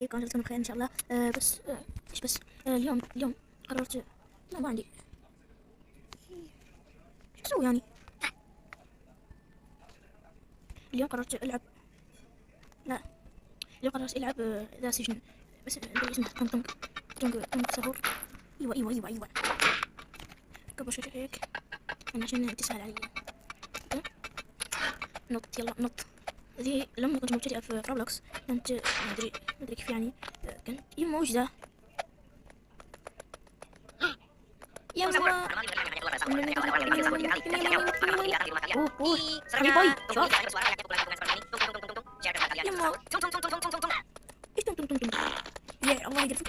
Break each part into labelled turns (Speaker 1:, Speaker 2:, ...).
Speaker 1: عليكم جزاكم بخير ان شاء الله. بس ايش بس اليوم قررت. لا ما عندي ايش اسوي يعني. اليوم قررت العب. لا اليوم قررت العب ذا سجن. بس اسمه طنق سهور. ايوه قبل شوي هيك عشان تسهل علي. نط يلا نط. هذه لما كنت مبتدئة في روبلوكس كانت ما ادري كيف يعني. كانت يما وش ذا يما اوه حبيبي باي شوف يما ايش تم يا الله يقرفك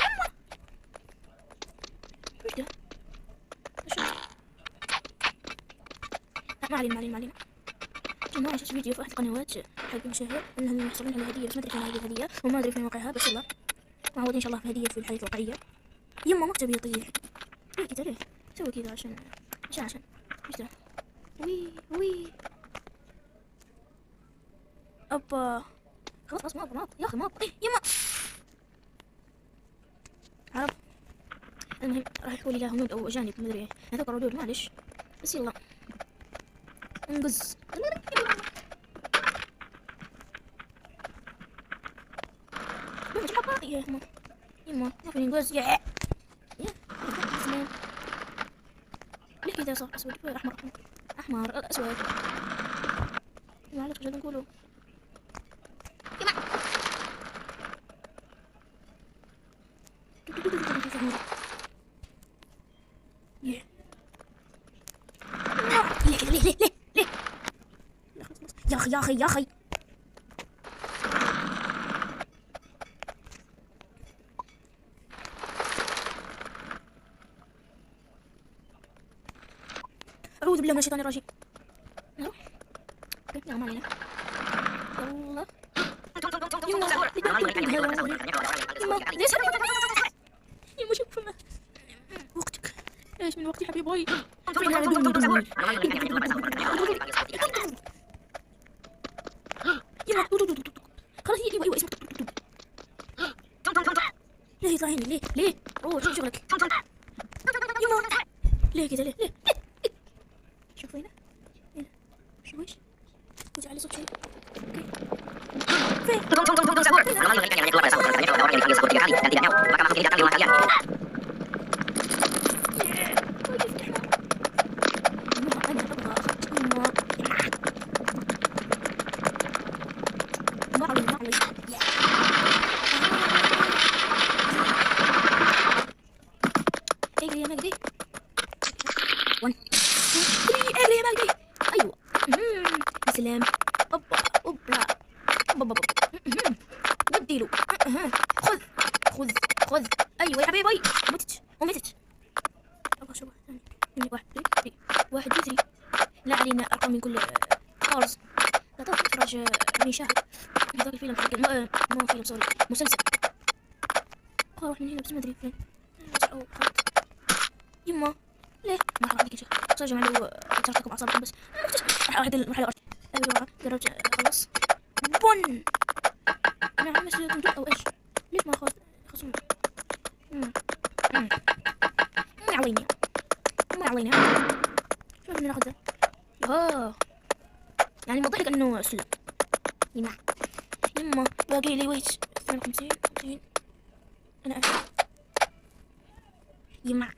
Speaker 1: يما وش ده ما علينا جماعة شفت فيديو في أحد القنوات حق مشاهير إنهم يحصلون على هدية، بس ما أدري فين هذه الهدية وما أدري فين موقعها، بس يلا معوض إن شاء الله في هدية في الحياة الواقعية. يما مكتبي يطيح ليه كذا ليه؟ سوي كذا عشان إيش ذا؟ وي أبا خلاص ما أبا يا أخي ما أبا يما عرب. المهم راح يحولي إلى هنود أو أجانب ما أدري هذوك ردود معلش، بس يلا انقز. يما ما فيني انقز يا سلام. ليه كذا صار اسود احمر اسود ما عليك جد نقوله يما ليه يا اخي أعوذ بالله من الشيطان الرجيم. لا ما علينا والله يما شوف وقتك ايش من وقتي حبيبي يما خلاص ايوه اسمك ليه يطلع هنا ليه اوه شوف شغلك يما ليه كذا ليه شوف هنا شو ايش وجعل صوت شيء فين اجري يا مجدي 1 2 3 اجري يا مجدي ايوه يا سلام اوبا وديله خذ ايوه يا حبيبي ومتت ابغى شو ثاني 1 2 3 لا علينا ارقام من كل كارز. لا تعرف اخراج من شهر هذاك الفيلم حق مو فيلم سوري مسلسل. اروح من هنا بس ما ادري فين او يما ليه ما راح اعطيك شيء صار جماعة لو تركتكم اعصابكم بس راح قررت خلاص بون انا عم اسوي كنترول او ايش ليش ما اخذ خصم ما يعويني شو بدنا ناخذ ذا يعني موضح لك انه سلم يما باقي لي ويت 52 انا اسف يما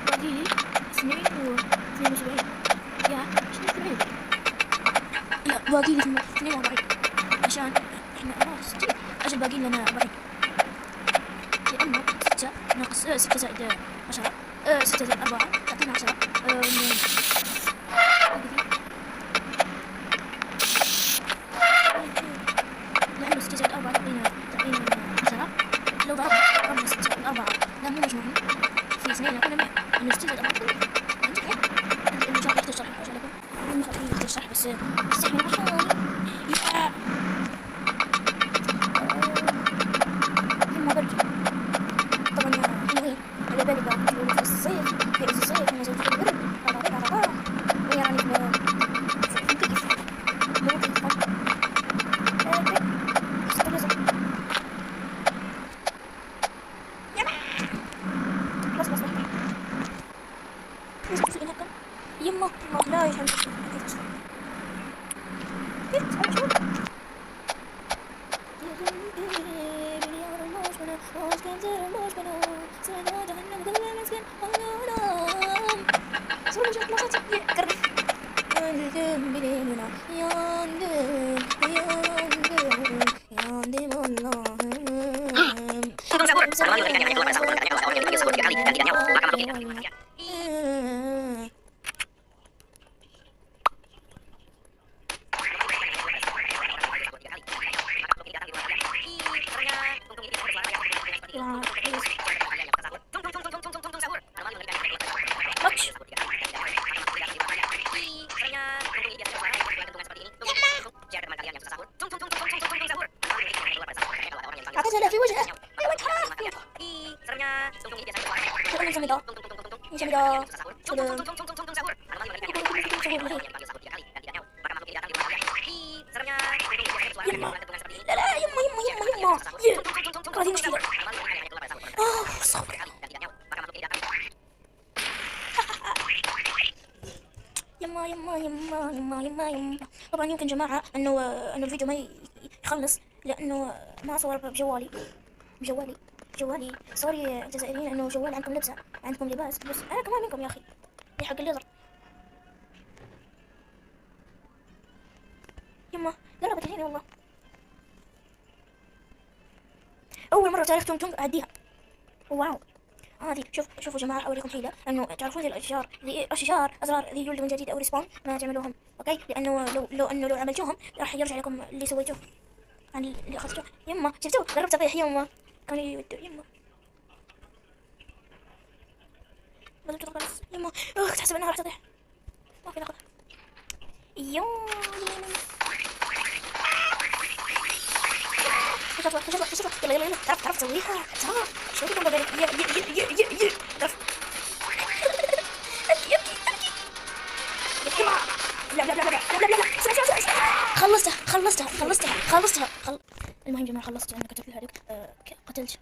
Speaker 1: باقي لي 72 يا 72 لا باقي لي 42 عشان احنا 60 اجل باقي لنا 40 لانه 6 ناقص 6 زائد 10 6 زائد 4 تعطينا 10 لانه 6 زائد 4 تعطينا 10 لو ضربنا 6 زائد 4 لا مو مجموعين في 2 يكون 100 انه 6 زائد 4 مش راح يحتاج شرح عشان مش راح يحتاج شرح بس استحمل يا يما برد طبعا يا على بالي بقى في الصيف في عز الصيف انا زوجتي برد ويعني أعطيتها في وجهه. يا وجهه. جميلة جميلة. يما لا لا يما هذه مشكلة. صبر. يما. طبعا يمكن جماعة انه الفيديو ما يخلص لانه ما صور بجوالي سوري جزائريين انه جوال عندكم لبسة عندكم لباس بس انا كمان منكم يا اخي لي حق الليزر. يما قربت الحين والله. اول مرة تعرف تونج اعديها. واو هذه شوفوا جماعة اوريكم حيلة انه تعرفون ذي الاشجار ازرار ذي يولدوا من جديد او ريسبون ما تعملوهم اوكي لانه لو عملتوهم راح يرجع لكم اللي سويتوه عن اللي اخذتوه. يما شفتوه قربت اطيح يما كانوا يودوا يما لازم تدخل بس يما تحسب انها راح تطيح ما في ناخذها. شوف يلا تعرف تسويها تعرف شوفي كم بدري يا تعرف خلصتها المهم جماعة خلصت انا قتلت لها هذيك قتلت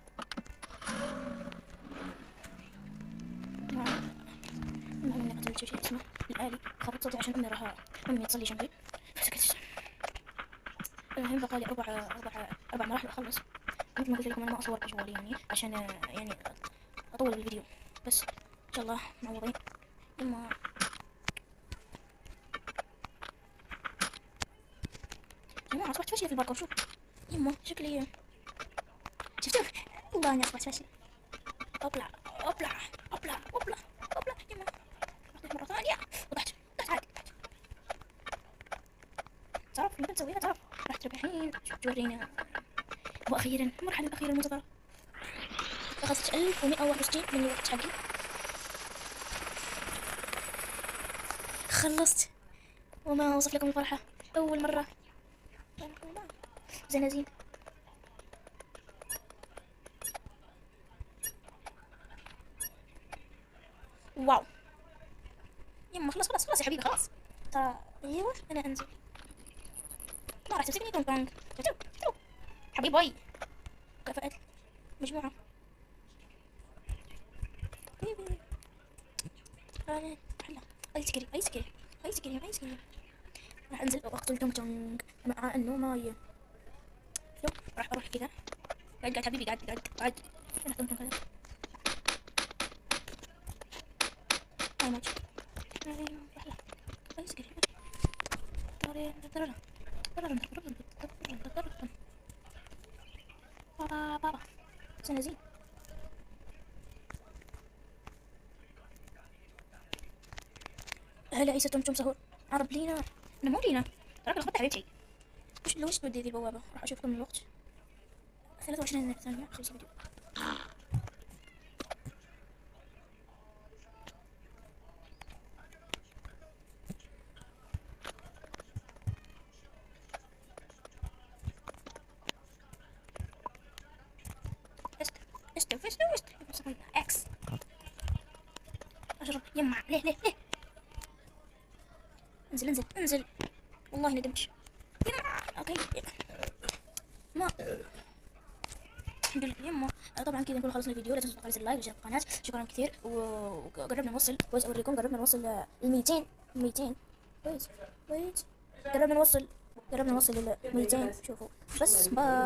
Speaker 1: المهم اني قتلت شيء اسمه الآلي. خفضت صوتي عشان امي راح امي تصلي جنبي فسكت. المهم بقى لي اربع مراحل اخلص. مثل ما قلت لكم انا ما اصور بجوالي يعني عشان يعني اطول الفيديو بس ان شاء الله معوضين. يما جماعة اصبحت فاشلة في الباركور. شوف يما شكلي شفتوه والله اني اصبحت فاشلة. اطلع يما اطيح مرة ثانية وطحت عادي. تعرف ممكن تسويها تعرف راح تربحين تورينا. واخيرا المرحلة الاخيرة المنتظرة اخذت 1161 من الوقت حقي. خلصت وما اوصف لكم الفرحة اول مرة زنازين. واو يما خلاص يا حبيبي خلاص ترى ايوه انا انزل ما راح تمسكني تونج تونج. شفتوا حبيبي كفاءة مجموعة حبيبي هلا اي سكري راح انزل واقتل تونج تونج مع انه ما راح اروح كذا قاعد حبيبي قاعد انا تونج تونج هذا ماجي اي سكري بابا زين هلا عيسى تمتم سهور عرب لينا انا مو لينا تراك لخبطت حبيبتي. وش تودي ذي البوابة راح اشوفكم من الوقت 23 ثانية خلص فيديو. اكس اجرب يما ليه انزل والله ندمت يما اوكي ما الحمد لله يما. طبعا كذا نكون خلصنا الفيديو. لا تنسوا تفعيل اللايك وشارك القناة. شكرا كثير وقربنا نوصل بس اوريكم قربنا نوصل ل 200 ويت قربنا نوصل ل 200 شوفوا بس باي.